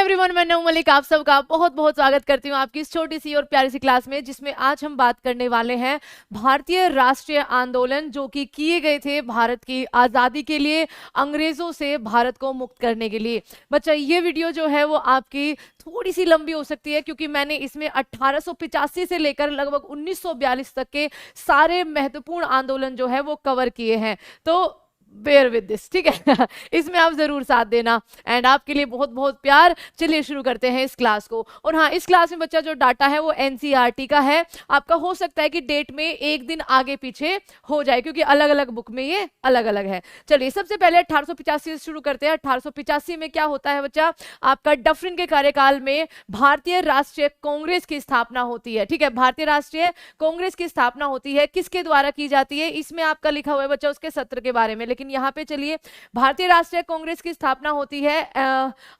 Everyone, मैं नऊ मलिक आप सबका बहुत बहुत स्वागत करती हूँ आपकी इस छोटी सी और प्यारी सी क्लास में, जिसमें आज हम बात करने वाले हैं भारतीय राष्ट्रीय आंदोलन जो कि किए गए थे भारत की आज़ादी के लिए, अंग्रेजों से भारत को मुक्त करने के लिए। बच्चा, ये वीडियो जो है वो आपकी थोड़ी सी लंबी हो सकती है क्योंकि मैंने इसमें 1885 से लेकर लगभग 1942 तक के सारे महत्वपूर्ण आंदोलन जो है वो कवर किए हैं, तो बेयर विद दिस, ठीक है। इसमें आप जरूर साथ देना एंड आपके लिए बहुत बहुत प्यार। चलिए शुरू करते हैं इस क्लास को। और हाँ, इस क्लास में बच्चा जो डाटा है वो एनसीईआरटी का है। आपका हो सकता है कि डेट में एक दिन आगे पीछे हो जाए क्योंकि अलग अलग बुक में ये अलग अलग है। चलिए सबसे पहले 1885 से शुरू करते हैं। 1885 में क्या होता है बच्चा, आपका डफरिन के कार्यकाल में भारतीय राष्ट्रीय कांग्रेस की स्थापना होती है। ठीक है, भारतीय राष्ट्रीय कांग्रेस की स्थापना होती है। किसके द्वारा की जाती है, इसमें आपका लिखा हुआ है बच्चा उसके सत्र के बारे में, लेकिन यहाँ पे चलिए, भारतीय राष्ट्रीय कांग्रेस की स्थापना होती है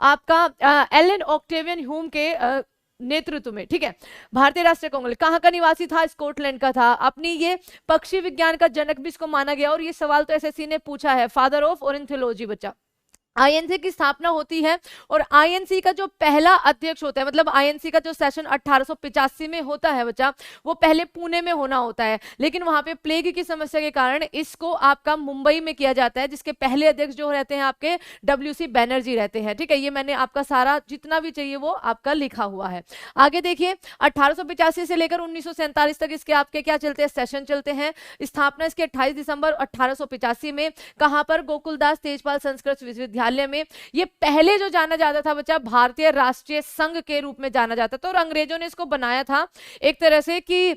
आपका एलन ऑक्टेवियन ह्यूम के नेतृत्व में। ठीक है, भारतीय राष्ट्रीय कांग्रेस कहाँ का निवासी था, स्कॉटलैंड का था। अपनी ये पक्षी विज्ञान का जनक भी इसको माना गया और ये सवाल तो एसएससी ने पूछा है, फादर ऑफ ऑर्निथोलॉजी। बच्चा, आईएनसी की स्थापना होती है और आईएनसी का जो पहला अध्यक्ष होता है, मतलब आईएनसी का जो सेशन 1885 में होता है बच्चा, वो पहले पुणे में होना होता है, लेकिन वहां पे प्लेग की समस्या के कारण इसको आपका मुंबई में किया जाता है, जिसके पहले अध्यक्ष जो रहते हैं आपके डब्ल्यूसी बैनर्जी रहते हैं। ठीक है, ये मैंने आपका सारा जितना भी चाहिए वो आपका लिखा हुआ है। आगे देखिए, 1885 से लेकर 1947 तक इसके आपके क्या चलते हैं, सेशन चलते हैं। स्थापना इसके 28 दिसंबर 1885 में कहां पर, गोकुलदास तेजपाल संस्कृत विश्वविद्यालय में। ये पहले जो जाना जाता था बच्चा भारतीय राष्ट्रीय संघ के रूप में जाना जाता था और अंग्रेजों ने इसको बनाया था एक तरह से कि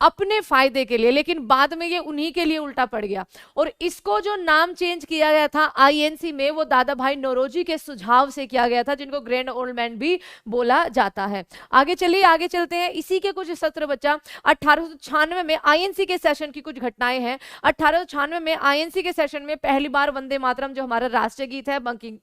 अपने फायदे के लिए, लेकिन बाद में ये उन्हीं के लिए उल्टा पड़ गया और इसको जो नाम चेंज किया गया था आईएनसी में, वो दादा भाई नौरोजी के सुझाव से किया गया था, जिनको ग्रैंड ओल्ड मैन भी बोला जाता है। आगे चलिए, आगे चलते हैं। इसी के कुछ सत्र बच्चा 1896 में आईएनसी के सेशन की कुछ घटनाएं हैं। 1896 में आईएनसी के सेशन में पहली बार वंदे मातरम जो हमारा राष्ट्रीय गीत है बंकिम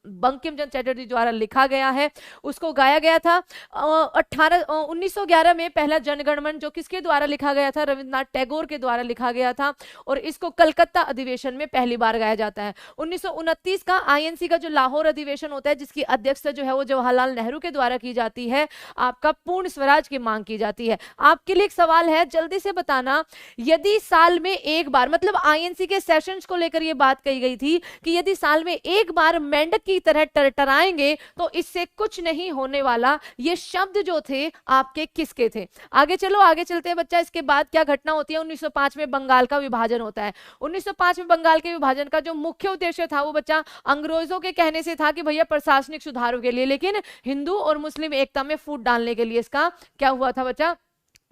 चंद्र चटर्जी द्वारा लिखा गया है, उसको गाया गया था। 1911 में पहला जनगणमन जो किसके द्वारा लिखा गया था, रविंद्रनाथ टैगोर के द्वारा लिखा गया था और इसको कलकत्ता अधिवेशन में पहली बार गाया जाता है। 1929 का आईएनसी का जो लाहौर अधिवेशन होता है, जिसकी अध्यक्षता जो है वो जवाहरलाल नेहरू के द्वारा की जाती है, आपका पूर्ण स्वराज की मांग की जाती है। आपके लिए एक सवाल है, जल्दी से बताना, यदि साल में एक बार, मतलब आईएनसी के सेशंस को लेकर ये बात कही गई थी कि यदि साल में एक बार मेंढक की तरह टरटराएंगे तो इससे कुछ नहीं होने वाला, ये शब्द जो थे आपके किसके थे। आगे चलो, आगे चलते हैं बच्चा। इसके बाद क्या घटना होती है, 1905 में बंगाल का विभाजन होता है। 1905 में बंगाल के विभाजन का जो मुख्य उद्देश्य था वो बच्चा अंग्रेजों के कहने से था कि भैया प्रशासनिक सुधारों के लिए, लेकिन हिंदू और मुस्लिम एकता में फूट डालने के लिए इसका क्या हुआ था बच्चा,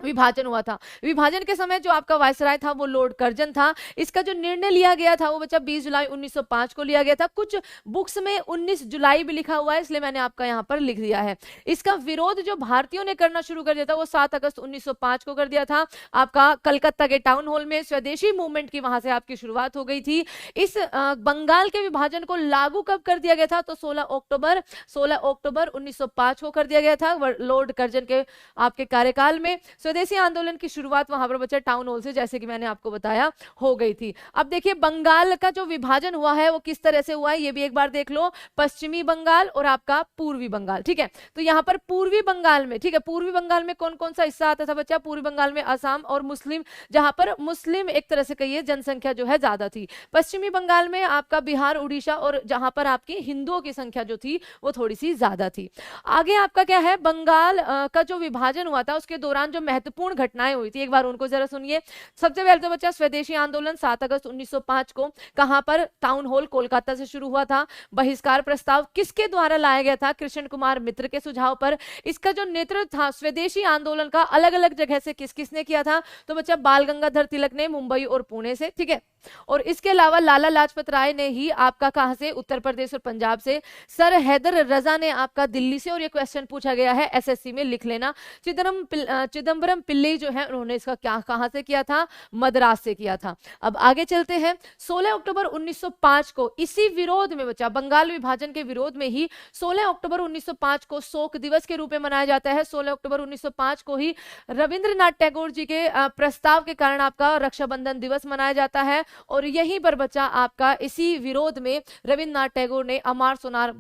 विभाजन हुआ था। विभाजन के समय जो आपका वायसराय था वो लॉर्ड कर्जन था। इसका जो निर्णय लिया गया था वो बच्चा 20 जुलाई 1905 को लिया गया था। कुछ बुक्स में 19 जुलाई भी लिखा हुआ है, इसलिए मैंने आपका यहाँ पर लिख दिया है। इसका विरोध जो भारतीयों ने करना शुरू कर दिया था वो 7 अगस्त 1905 को कर दिया था। आपका कलकत्ता के टाउन हॉल में स्वदेशी मूवमेंट की वहां से आपकी शुरुआत हो गई थी। इस बंगाल के विभाजन को लागू कब कर दिया गया था, तो 16 अक्टूबर 1905 को कर दिया गया था लॉर्ड कर्जन के आपके कार्यकाल में। स्वदेशी आंदोलन की शुरुआत वहां पर बच्चा टाउन हॉल से, जैसे कि मैंने आपको बताया, हो गई थी। अब देखिए, बंगाल का जो विभाजन हुआ है वो किस तरह से हुआ है ये भी एक बार देख लो। पश्चिमी बंगाल और आपका पूर्वी बंगाल। ठीक है, तो यहाँ पर पूर्वी बंगाल में, ठीक है, पूर्वी बंगाल में कौन कौन सा हिस्सा आता था बच्चा, पूर्वी बंगाल में असम और मुस्लिम, जहां पर मुस्लिम एक तरह से कहिए जनसंख्या जो है ज्यादा थी। पश्चिमी बंगाल में आपका बिहार, उड़ीसा और जहां पर आपकी हिंदुओं की संख्या जो थी वो थोड़ी सी ज्यादा थी। आगे आपका क्या है, बंगाल का जो विभाजन हुआ था उसके दौरान जो महत्वपूर्ण घटनाएं हुई थी, एक बार उनको जरा सुनिए। सबसे पहले तो बच्चा स्वदेशी आंदोलन 7 अगस्त 1905 को कहां पर, टाउन हॉल कोलकाता से शुरू हुआ था। बहिष्कार प्रस्ताव किसके द्वारा लाया गया था, कृष्ण कुमार मित्र के सुझाव पर। इसका जो नेतृत्व था स्वदेशी आंदोलन का अलग अलग जगह से किसने किया था, तो बच्चा बाल गंगाधर तिलक ने मुंबई और पुणे से। ठीक है, और इसके अलावा लाला लाजपत राय ने ही आपका कहां से, उत्तर प्रदेश और पंजाब से। सर हैदर रजा ने आपका दिल्ली से, और ये क्वेश्चन पूछा गया है एसएससी में, लिख लेना। चिदम्बरम चिदम्बरम पिल्लई जो है उन्होंने इसका क्या कहां से किया था, मद्रास से किया था। अब आगे चलते हैं। 16 अक्टूबर 1905 को इसी विरोध में बच्चा, बंगाल विभाजन के विरोध में ही 16 अक्टूबर 1905 को शोक दिवस के रूप में मनाया जाता है। 16 अक्टूबर 1905 को ही रविंद्रनाथ टैगोर जी के प्रस्ताव के कारण आपका रक्षाबंधन दिवस मनाया जाता है। और यहीं पर बच्चा आपका इसी विरोध में रविंद्रनाथ टैगोर ने अमार सोनार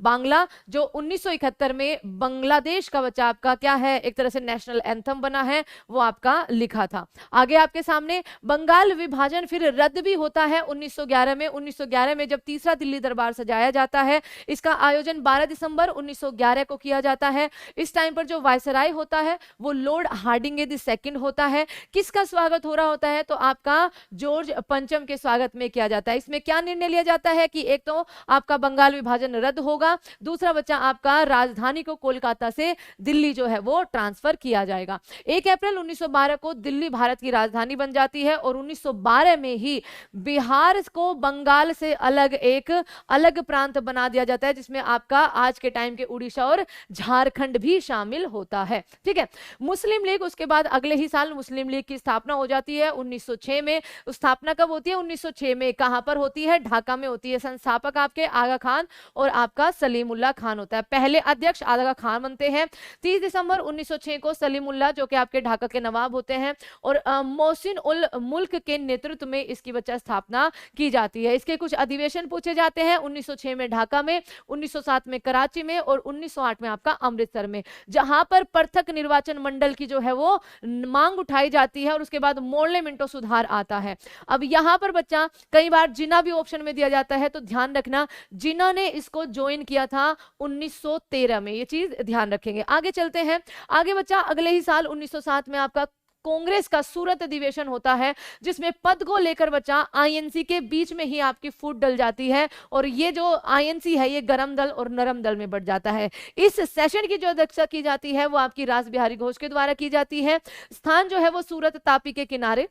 बांग्ला जो 1971 में बांग्लादेश का बच्चा आपका क्या है, एक तरह से नेशनल एंथम बना है, वो आपका लिखा था। आगे आपके सामने बंगाल विभाजन फिर रद्द भी होता है 1911 में। 1911 में जब तीसरा दिल्ली दरबार सजाया जाता है, इसका आयोजन 12 दिसंबर 1911 को किया जाता है। इस टाइम पर जो वायसराय होता है वो लॉर्ड हार्डिंगे द सेकंड होता है। किसका स्वागत हो रहा होता है, तो आपका जॉर्ज पंचम के स्वागत में किया जाता है। इसमें क्या निर्णय लिया जाता है कि एक तो आपका बंगाल विभाजन रद्द होगा, दूसरा बच्चा आपका राजधानी को कोलकाता से दिल्ली जो है वो ट्रांसफर किया जाएगा। 1 अप्रैल 1912 को दिल्ली भारत की राजधानी बन जाती है और 1912 में ही बिहार को बंगाल से एक अलग प्रांत बना दिया जाता है, जिसमें आपका आज के टाइम के उड़ीसा और झारखंड भी शामिल होता है। ठीक है, मुस्लिम लीग उसके बाद अगले ही साल मुस्लिम लीग की स्थापना हो जाती है 1906 में। स्थापना कब होती है, 1906 में। कहां पर होती है, ढाका में होती है। संस्थापक आपके आगा खान और आपका सलीमुल्लाह खान होता है। पहले अध्यक्ष आगा खान बनते हैं। 30 दिसंबर 1906 को सलीमुल्लाह जो कि आपके ढाका के नवाब होते हैं और मोहसिन उल मुल्क के नेतृत्व में इसकी बच्चा स्थापना की जाती है। इसके कुछ अधिवेशन पूछे जाते हैं। 1906 में ढाका में, 1907 में कराची में और 1908 में आपका अमृतसर में, जहां पर पृथक निर्वाचन मंडल की जो है वो मांग उठाई जाती है और उसके बाद मोर्ले मिंटो सुधार आता है। अब यहां पर बच्चा कई बार जिना भी ऑप्शन में दिया जाता है, तो ध्यान रखना जिना ने इसको ज्वाइन किया था 1913 में, ये चीज ध्यान रखेंगे। आगे चलते हैं। आगे बच्चा अगले ही साल 1907 में आपका कांग्रेस का सूरत अधिवेशन होता है, जिसमें पद को लेकर बच्चा आईएनसी के बीच में ही आपकी फूट डल जाती है और ये जो आईएनसी है ये गरम दल और नरम दल में बढ़ जाता है। इस सेशन की जो अध्यक्षता की जाती है वो आपकी रास बिहारी घोष के द्वारा की जाती है। स्थान जो है वो सूरत तापी के किनारे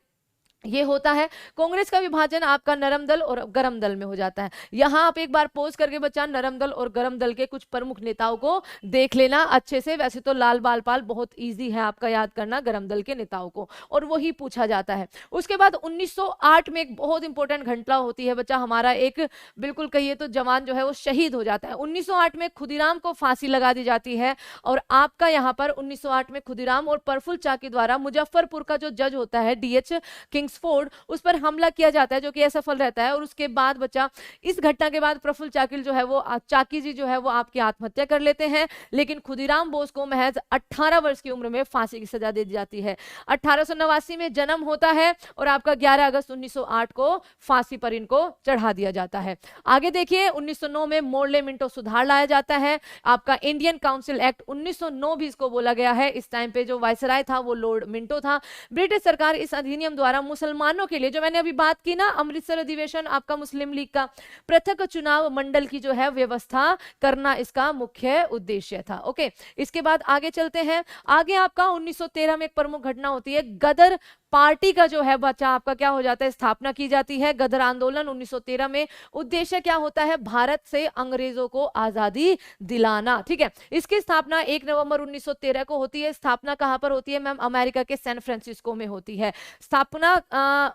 ये होता है। कांग्रेस का विभाजन आपका नरम दल और गरम दल में हो जाता है। यहां आप एक बार पॉज करके बच्चा नरम दल और गरम दल के कुछ प्रमुख नेताओं को देख लेना अच्छे से। वैसे तो लाल बाल पाल बहुत इजी है आपका याद करना गरम दल के नेताओं को, और वही पूछा जाता है। उसके बाद 1908 में एक बहुत इंपॉर्टेंट घटना होती है बच्चा, हमारा एक बिल्कुल कहिए तो जवान जो है वो शहीद हो जाता है। 1908 में खुदीराम को फांसी लगा दी जाती है और आपका यहाँ पर 1908 में खुदीराम और प्रफुल्ल चाकी द्वारा मुजफ्फरपुर का जो जज होता है डीएच किंग्स फोर्ड, उस पर हमला किया जाता है जो कि असफल रहता है। और उसके बाद बच्चा इस घटना के बाद प्रफुल्ल चाकी जो है वो चाकी जी जो है वो आपकी आत्महत्या कर लेते हैं, लेकिन खुदीराम बोस को महज 18 वर्ष की उम्र में फांसी की सजा दे दी जाती है। 1889 में जन्म होता है और आपका 11 अगस्त 1908 को फांसी पर इनको चढ़ा दिया जाता है। आगे देखिए 1909 में मोर्ले मिंटो सुधार लाया जाता है। आपका इंडियन काउंसिल एक्ट 1909 भी इसको बोला गया है। इस टाइम पे जो वायसराय था वो लॉर्ड मिंटो था। ब्रिटिश सरकार इस अधिनियम द्वारा मुसलमानों के लिए, जो मैंने अभी बात की ना अमृतसर अधिवेशन आपका मुस्लिम लीग का, पृथक चुनाव मंडल की जो है व्यवस्था करना इसका मुख्य उद्देश्य था। ओके, इसके बाद आगे चलते हैं। आगे आपका 1913 में एक प्रमुख घटना होती है, गदर पार्टी का जो है बच्चा आपका क्या हो जाता है, स्थापना की जाती है। गदर आंदोलन 1913 में, उद्देश्य क्या होता है, भारत से अंग्रेजों को आजादी दिलाना। ठीक है, इसकी स्थापना 1 नवंबर 1913 को होती है। स्थापना कहां पर होती है मैम, अमेरिका के सैन फ्रांसिस्को में होती है। स्थापना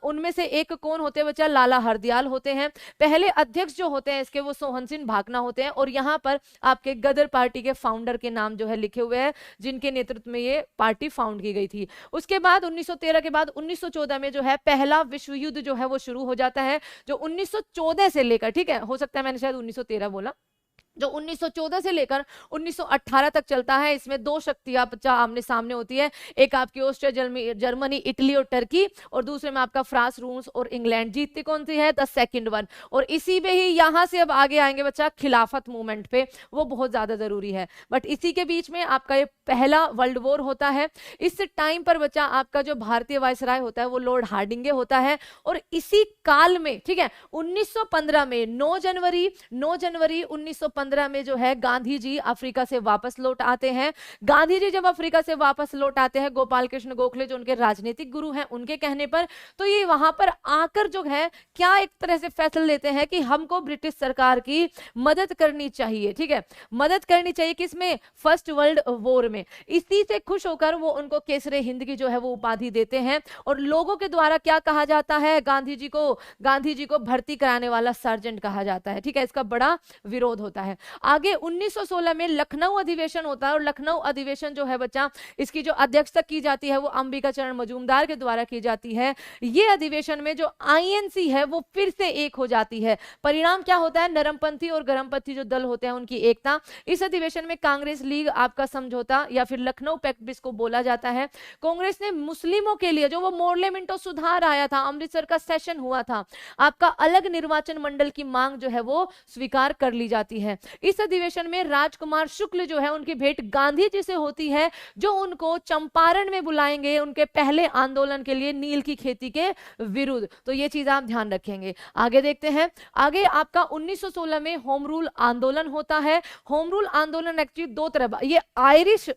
उनमें से एक कौन होते हैं बच्चा, लाला हरदयाल होते हैं। पहले अध्यक्ष जो होते हैं इसके वो सोहन सिंह भाकना होते हैं और यहाँ पर आपके गदर पार्टी के फाउंडर के नाम जो है लिखे हुए हैं, जिनके नेतृत्व में ये पार्टी फाउंड की गई थी। उसके बाद 1913 के बाद 1914 में जो है पहला विश्व युद्ध जो है वो शुरू हो जाता है, जो 1914 से लेकर, ठीक है हो सकता है मैंने शायद 1913 बोला, जो 1914 से लेकर 1918 तक चलता है। इसमें दो शक्तियां आमने सामने होती है, एक आपकी ऑस्ट्रिया, जर्मनी, इटली और टर्की, और दूसरे में आपका फ्रांस, रूस और इंग्लैंड। जीतती कौन सी है, द सेकंड वन। और इसी पे ही यहां से अब आगे आएंगे बच्चा खिलाफत मूवमेंट पे, वो बहुत ज्यादा जरूरी है। बट इसी के बीच में आपका ये पहला वर्ल्ड वॉर होता है। इस टाइम पर बच्चा आपका जो भारतीय वायसराय होता है वो लॉर्ड हार्डिंगे होता है। और इसी काल में, ठीक है, 1915 में 9 जनवरी 1915 1915 में जो है गांधी जी अफ्रीका से वापस लौट आते हैं। गांधी जी जब अफ्रीका से वापस लौट आते हैं गोपाल कृष्ण गोखले जो उनके राजनीतिक गुरु हैं उनके कहने पर, तो ये वहां पर आकर जो है क्या एक तरह से फैसला लेते हैं कि हमको ब्रिटिश सरकार की मदद करनी चाहिए। ठीक है, मदद करनी चाहिए किसमें? फर्स्ट वर्ल्ड वॉर में। इसी से खुश होकर वो उनको केसरे हिंद की जो है वो उपाधि देते हैं और लोगों के द्वारा क्या कहा जाता है? गांधी जी को भर्ती कराने वाला सर्जेंट कहा जाता है। ठीक है, इसका बड़ा विरोध होता है। आगे 1916 में लखनऊ अधिवेशन होता है और लखनऊ अधिवेशन जो है बच्चा, इसकी जो अध्यक्षता की जाती है वो अंबिका चरण मजूमदार के द्वारा की जाती है। ये अधिवेशन में जो आईएनसी है वो फिर से एक हो जाती है। परिणाम क्या होता है? नरमपंथी और गरमपंथी जो दल होते हैं उनकी एकता। इस अधिवेशन में कांग्रेस लीग आपका समझौता या फिर लखनऊ पैक्ट जिसको बोला जाता है, कांग्रेस ने मुस्लिमों के लिए जो वो मोर्ले मिंटो सुधार आया था, अमृतसर का सेशन हुआ था, आपका अलग निर्वाचन मंडल की मांग जो है वो स्वीकार कर ली जाती है। इस अधिवेशन में राजकुमार शुक्ल जो है उनकी भेंट गांधी जी से होती है जो उनको चंपारण में बुलाएंगे उनके पहले आंदोलन के लिए नील की खेती के विरुद्ध। तो ये चीज आप ध्यान रखेंगे। आगे देखते हैं। आगे आपका 1916 में होम रूल आंदोलन होता है। होम रूल आंदोलन एक्चुअली दो तरह, ये आयरिश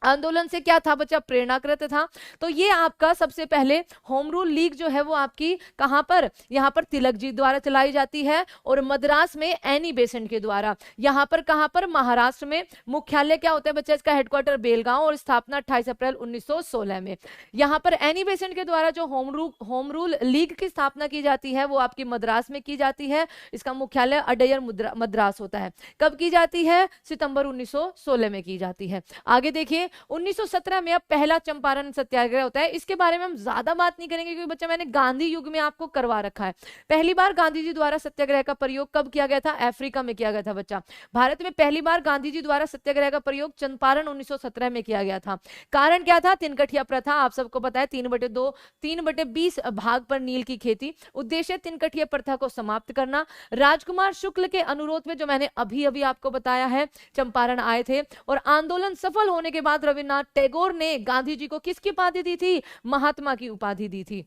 आंदोलन से क्या था बच्चा? प्रेरणाकृत था। तो ये आपका सबसे पहले होम रूल लीग जो है वो आपकी कहां पर? यहां पर तिलक जी द्वारा चलाई जाती है और मद्रास में एनी बेसेंट के द्वारा। यहां पर कहां पर? महाराष्ट्र में। मुख्यालय क्या होता है बच्चा? इसका हेडक्वार्टर बेलगांव और स्थापना 28 अप्रैल 1916 में। यहां पर एनी बेसेंट के द्वारा जो होम रूल लीग की स्थापना की जाती है वो आपकी मद्रास में की जाती है। इसका मुख्यालय अडयर मद्रास होता है। कब की जाती है? सितंबर 1916 में की जाती है। आगे देखिए 1917 में अब पहला चंपारण सत्याग्रह होता है। इसके बारे में हम ज्यादा बात नहीं करेंगे क्योंकि बच्चा मैंने गांधी युग में आपको करवा रखा है। पहली बार गांधी जी द्वारा सत्याग्रह का प्रयोग कब किया गया था? अफ्रीका में किया गया था बच्चा। भारत में पहली बार गांधी जी द्वारा सत्याग्रह का प्रयोग चंपारण 1917 में किया गया था। कारण क्या था? तिनकठिया प्रथा, आप सबको पता है 3/2 3/20 भाग पर नील की खेती। उद्देश्य तिनकठिया प्रथा को समाप्त करना। राजकुमार शुक्ल के अनुरोध में जो मैंने अभी अभी आपको बताया है चंपारण आए थे और आंदोलन सफल होने के बाद रविन्द्रनाथ टैगोर ने गांधी जी को किसकी उपाधि दी थी? महात्मा की उपाधि दी थी।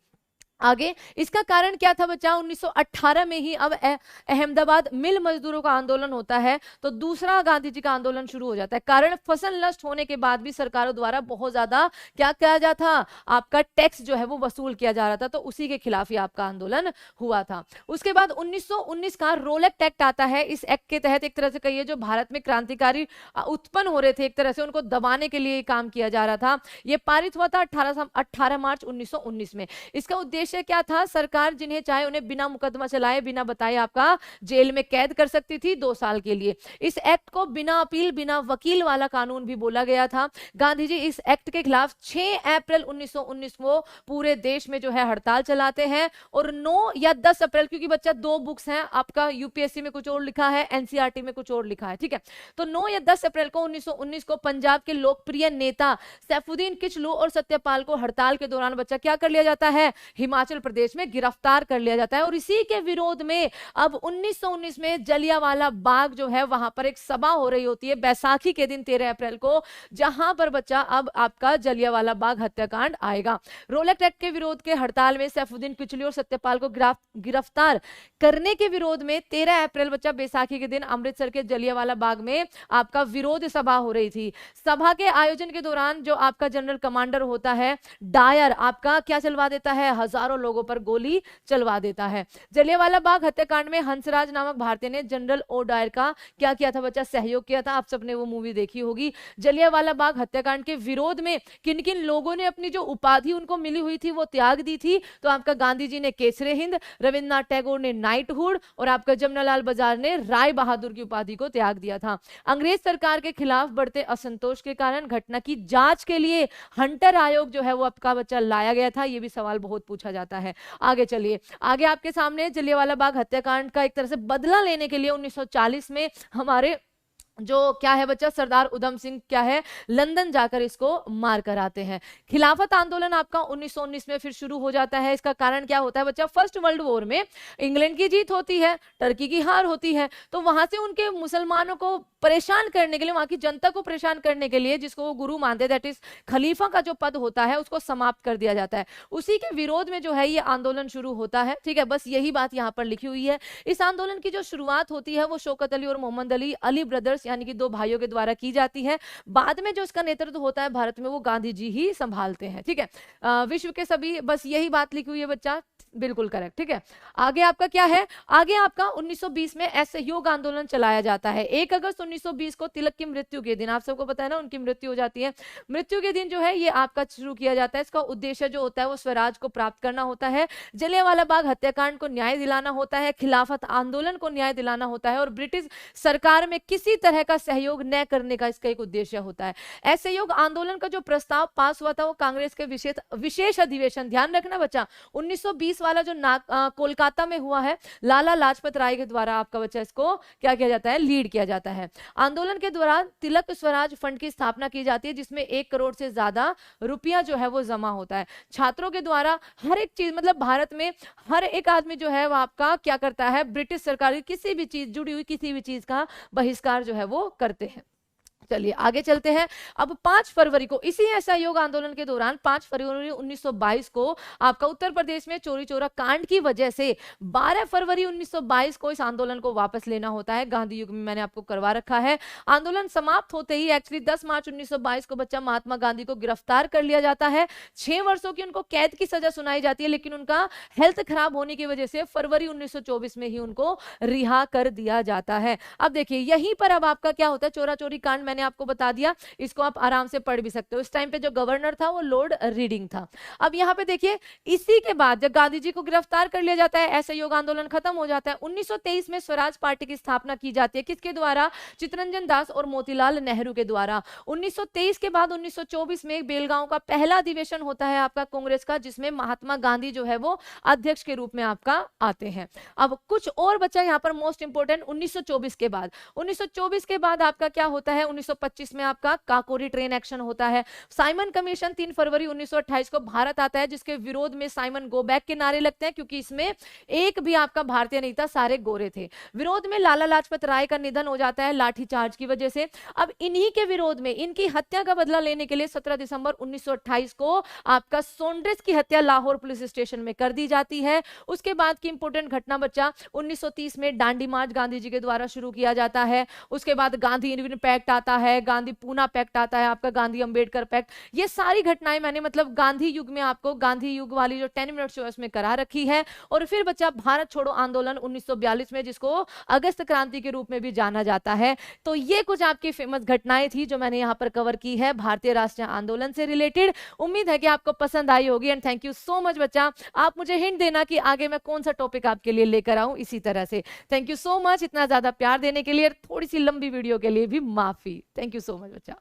आगे इसका कारण क्या था बच्चा? 1918 में ही अब अहमदाबाद मिल मजदूरों का आंदोलन होता है तो दूसरा गांधी जी का आंदोलन शुरू हो जाता है। कारण फसल नष्ट होने के बाद भी सरकारों द्वारा बहुत ज्यादा क्या किया जाता था? आपका टैक्स जो है वो वसूल किया जा रहा था, तो उसी के खिलाफ ही आपका आंदोलन हुआ था। उसके बाद 1919 का रोलेक्ट एक्ट आता है। इस एक्ट के तहत एक तरह से कहिए जो भारत में क्रांतिकारी उत्पन्न हो रहे थे, एक तरह से उनको दबाने के लिए काम किया जा रहा था। यह पारित हुआ था 18 मार्च 1919 में। इसका उद्देश्य क्या था? सरकार जिन्हें चाहे उन्हें बिना मुकदमा चलाए बिना बताए आपका जेल में कैद कर सकती थी 2 साल के लिए। इस एक्ट को बिना अपील बिना वकील वाला कानून भी बोला गया था। गांधी जी इस एक्ट के खिलाफ 6 अप्रैल 1919 को पूरे देश में जो है हड़ताल चलाते हैं और 9 या 10 अप्रैल, क्योंकि बच्चा 2 बुक्स हैं आपका, यूपीएससी में कुछ और लिखा है, एनसीईआरटी में कुछ और लिखा है। ठीक है, तो 9 या 10 अप्रैल को 1919 को पंजाब के लोकप्रिय नेता सैफुद्दीन किचलू और सत्यपाल को हड़ताल के दौरान बच्चा क्या कर लिया जाता है? हिमाचल प्रदेश में गिरफ्तार कर लिया जाता है और इसी के विरोध में अब 1919 में जलियांवाला बाग जो है वहां पर एक सभा हो रही होती है बैसाखी के दिन 13 अप्रैल को, जहां पर बच्चा अब आपका जलियांवाला बाग हत्याकांड आएगा। रोलेक्ट एक्ट के विरोध के हड़ताल में सैफुद्दीन किचलू और सत्यपाल को गिरफ्तार करने के विरोध में 13 अप्रैल बच्चा बैसाखी के दिन अमृतसर के जलियांवाला बाग में आपका विरोध सभा हो रही थी। सभा के आयोजन के दौरान जो आपका जनरल कमांडर होता है डायर आपका क्या चलवा देता है? हजारों लोगों पर गोली चलवा देता है। जलियांवाला बाग हत्याकांड में हंसराज नामक भारतीय ने जनरल ओ डायर का क्या किया था बच्चा? सहयोग किया था। आप सबने वो मूवी देखी होगी। जलियांवाला बाग हत्याकांड के विरोध में किन किन लोगों ने अपनी जो उपाधि उनको मिली हुई थी वो त्याग दी थी? तो आपका गांधी जी ने केसरे हिंद, रविन्द्रनाथ टैगोर ने नाइटहुड और आपका जमनालाल बजाज ने राय बहादुर की उपाधि को त्याग दिया था। अंग्रेज सरकार के खिलाफ बढ़ते असंतोष के कारण घटना की जांच के लिए हंटर आयोग जो है वो आपका बच्चा लाया गया था। ये भी सवाल बहुत पूछा जाता है। आगे चलिए, आगे आपके सामने जलियांवाला बाग हत्याकांड का एक तरह से बदला लेने के लिए 1940 में हमारे जो क्या है बच्चा, सरदार उधम सिंह क्या है, लंदन जाकर इसको मार कर आते हैं। खिलाफत आंदोलन आपका 1919 में फिर शुरू हो जाता है। इसका कारण क्या होता है बच्चा, फर्स्ट वर्ल्ड वॉर में इंग्लैंड की जीत होती है, टर्की की हार होती है, तो वहां से उनके मुसलमानों को परेशान करने के लिए, वहां की जनता को परेशान करने के लिए, जिसको वो गुरु मानते, दैट इज खलीफा का जो पद होता है उसको समाप्त कर दिया जाता है। उसी के विरोध में जो है ये आंदोलन शुरू होता है। ठीक है, बस यही बात यहाँ पर लिखी हुई है। इस आंदोलन की जो शुरुआत होती है वो शौकत अली और मोहम्मद अली, अली ब्रदर्स यानी कि दो भाइयों के द्वारा की जाती है। बाद में जो इसका नेतृत्व होता है भारत में वो गांधी जी ही संभालते हैं। ठीक है, विश्व के सभी, बस यही बात लिखी हुई है बच्चा, बिल्कुल करेक्ट। ठीक है, आगे आपका क्या है, आगे आपका 1920 में असहयोग आंदोलन चलाया जाता है। 1 अगस्त 1920 को तिलक की मृत्यु के दिन, आप सबको पता है ना, उनकी मृत्यु हो जाती है। मृत्यु के दिन जो है ये आपका शुरू किया जाता है। इसका उद्देश्य जो होता है वो स्वराज को प्राप्त करना होता है, जलियांवाला बाग हत्याकांड को न्याय दिलाना होता है, खिलाफत आंदोलन को न्याय दिलाना होता है, और ब्रिटिश सरकार में किसी तरह का सहयोग न करने का इसका एक उद्देश्य होता है। असहयोग आंदोलन का जो प्रस्ताव पास हुआ था वो कांग्रेस के विशेष अधिवेशन, ध्यान रखना बच्चा, 1920 वाला जो कोलकाता में हुआ है, लाला लाजपत राय के द्वारा आपका बच्चा इसको क्या किया जाता है, लीड किया जाता है। आंदोलन के दौरान तिलक स्वराज फंड की स्थापना की जाती है, जिसमें 1 करोड़ से ज्यादा रुपया जो है वो जमा होता है। छात्रों के द्वारा हर एक चीज, मतलब भारत में हर एक आदमी जो है वो आपका क्या करता है, ब्रिटिश सरकार की किसी भी चीज जुड़ी हुई किसी भी चीज का बहिष्कार जो है वो करते हैं। चलिए आगे चलते हैं। अब 5 फरवरी को, इसी असहयोग आंदोलन के दौरान 5 फरवरी 1922 को आपका उत्तर प्रदेश में चोरी चोरा कांड की वजह से 12 फरवरी 1922 को इस आंदोलन को वापस लेना होता है। गांधी युग में मैंने आपको करवा रखा है। आंदोलन समाप्त होते ही एक्चुअली 10 मार्च 1922 को बच्चा महात्मा गांधी को गिरफ्तार कर लिया जाता है। 6 वर्षों की उनको कैद की सजा सुनाई जाती है, लेकिन उनका हेल्थ खराब होने की वजह से फरवरी 1924 में ही उनको रिहा कर दिया जाता है। अब देखिए यहीं पर अब आपका क्या होता है, चोरा चोरी कांड मैंने आपको बता दिया, इसको आप आराम से पढ़ भी सकते हो। इस टाइम पे जो गवर्नर था वो लॉर्ड रीडिंग था। अब यहाँ पे देखिए इसी के बाद जब गांधी जी को गिरफ्तार कर लिया जाता है, असहयोग आंदोलन खत्म हो जाता है। 1923 में स्वराज पार्टी की स्थापना की जाती है, किसके द्वारा, चित्तरंजन दास और मोतीलाल नेहरू के द्वारा। 1923 के बाद 1924 में बेलगांव का पहला अधिवेशन होता है आपका कांग्रेस का, जिसमें महात्मा गांधी जो है वो अध्यक्ष के रूप में आपका आते हैं। अब कुछ और बच्चा यहाँ पर मोस्ट इंपोर्टेंट, 1924 के बाद, 1924 के बाद आपका क्या होता है, 1925 में आपका काकोरी ट्रेन एक्शन होता है। साइमन कमीशन 3 फरवरी 1928 को भारत आता है, जिसके विरोध में साइमन गो बैक के नारे लगते हैं, क्योंकि इसमें एक भी आपका भारतीय नहीं था, सारे गोरे थे। विरोध में लाला लाजपत राय का निधन हो जाता है लाठीचार्ज की वजह से। अब इन्हीं के विरोध में इनकी हत्या का बदला लेने के लिए 17 दिसंबर 1928 को आपका सोंड्रेस की हत्या लाहौर पुलिस स्टेशन में कर दी जाती है। उसके बाद की इंपोर्टेंट घटना बच्चा, 1930 में दांडी मार्च गांधी जी के द्वारा शुरू किया जाता है। उसके बाद गांधी इरविन पैक्ट आता है, गांधी पूना पैक्ट आता है, आपका गांधी अंबेडकर पैक्ट। ये सारी घटनाएं मैंने मतलब गांधी युग में आपको गांधी युग वाली जो 10 मिनट शो उसमें करा रखी है। और फिर बच्चा भारत छोड़ो आंदोलन 1942 में, जिसको अगस्त क्रांति के रूप में भी जाना जाता है। तो ये कुछ आपकी फेमस घटनाएं थी जो मैंने यहाँ पर कवर की है भारतीय राष्ट्रीय आंदोलन से रिलेटेड। उम्मीद है कि आपको पसंद आई होगी and thank you so much बच्चा। आप मुझे हिंट देना कि आगे मैं कौन सा टॉपिक आपके लिए लेकर आऊं इसी तरह से। थैंक यू सो मच इतना ज्यादा प्यार देने के लिए, थोड़ी सी लंबी वीडियो के लिए भी माफी। थैंक यू सो मच बच्चा।